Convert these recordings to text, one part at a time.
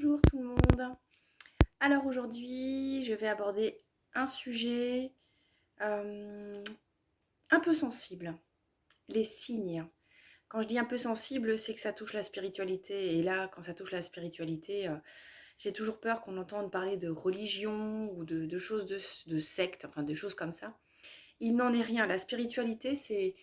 Bonjour tout le monde. Alors aujourd'hui, je vais aborder un sujet euh, un peu sensible, les signes. Quand je dis un peu sensible, c'est que ça touche la spiritualité. Et là, quand ça touche la spiritualité, j'ai toujours peur qu'on entende parler de religion ou de choses de secte, enfin de choses comme ça. Il n'en est rien. La spiritualité, c'est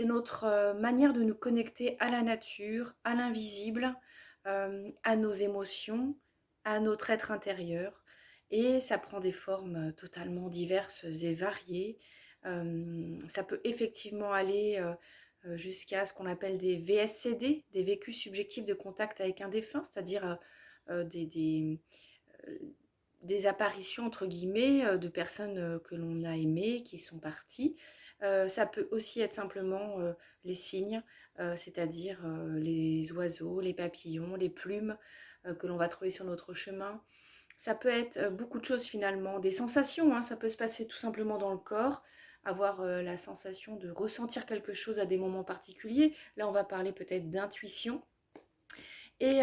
notre manière de nous connecter à la nature, à l'invisible, à nos émotions, à notre être intérieur. Et ça prend des formes totalement diverses et variées. Ça peut effectivement aller jusqu'à ce qu'on appelle des VSCD, des vécus subjectifs de contact avec un défunt, c'est-à-dire euh, des apparitions entre guillemets de personnes que l'on a aimées, qui sont parties. Ça peut aussi être simplement les signes, c'est-à-dire les oiseaux, les papillons, les plumes que l'on va trouver sur notre chemin. Ça peut être beaucoup de choses finalement, des sensations, hein, ça peut se passer tout simplement dans le corps, avoir la sensation de ressentir quelque chose à des moments particuliers. Là, on va parler peut-être d'intuition. Et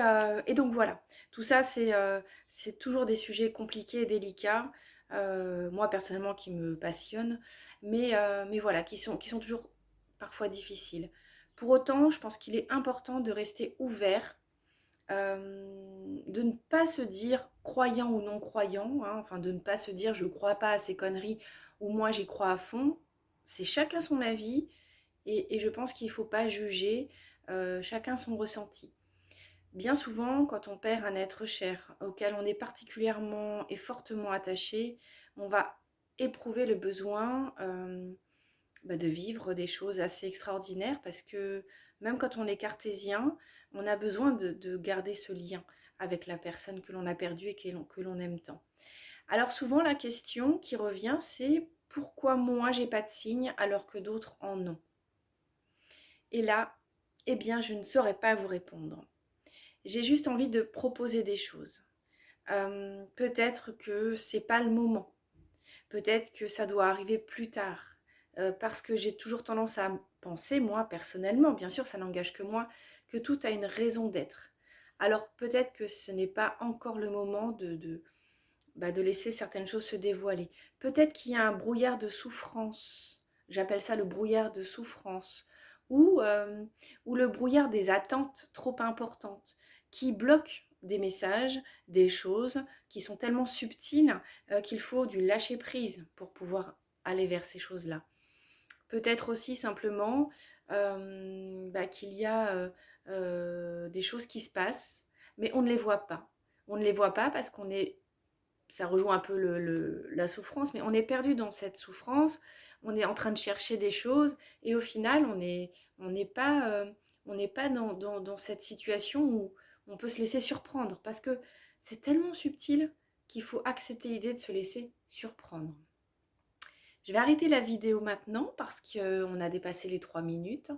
donc voilà, tout ça c'est toujours des sujets compliqués et délicats, moi personnellement qui me passionnent, mais voilà, qui sont toujours parfois difficiles. Pour autant, je pense qu'il est important de rester ouvert, de ne pas se dire croyant ou non croyant, hein, enfin de ne pas se dire je ne crois pas à ces conneries ou moi j'y crois à fond. C'est chacun son avis et je pense qu'il ne faut pas juger, chacun son ressenti. Bien souvent, quand on perd un être cher auquel on est particulièrement et fortement attaché, on va éprouver le besoin de vivre des choses assez extraordinaires parce que même quand on est cartésien, on a besoin de garder ce lien avec la personne que l'on a perdue et que l'on aime tant. Alors souvent, la question qui revient, c'est pourquoi moi j'ai pas de signe alors que d'autres en ont? Et là, eh bien, je ne saurais pas vous répondre. J'ai juste envie de proposer des choses. Peut-être que c'est pas le moment. Peut-être que ça doit arriver plus tard. Parce que j'ai toujours tendance à penser, moi personnellement, bien sûr ça n'engage que moi, que tout a une raison d'être. Alors peut-être que ce n'est pas encore le moment de laisser certaines choses se dévoiler. Peut-être qu'il y a un brouillard de souffrance. J'appelle ça le brouillard de souffrance. Ou le brouillard des attentes trop importantes qui bloquent des messages, des choses qui sont tellement subtiles qu'il faut du lâcher prise pour pouvoir aller vers ces choses-là. Peut-être aussi simplement qu'il y a des choses qui se passent, mais on ne les voit pas. On ne les voit pas parce qu'on est, ça rejoint un peu la souffrance, mais on est perdu dans cette souffrance, on est en train de chercher des choses, et au final, on n'est pas, on n'est pas dans cette situation où on peut se laisser surprendre, parce que c'est tellement subtil qu'il faut accepter l'idée de se laisser surprendre. Je vais arrêter la vidéo maintenant parce qu'on a dépassé les 3 minutes.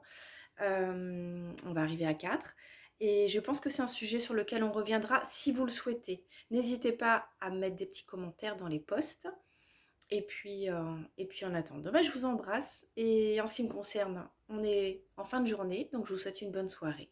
On va arriver à 4. Et je pense que c'est un sujet sur lequel on reviendra si vous le souhaitez. N'hésitez pas à mettre des petits commentaires dans les posts. Et puis en attendant, je vous embrasse. Et en ce qui me concerne, on est en fin de journée, donc je vous souhaite une bonne soirée.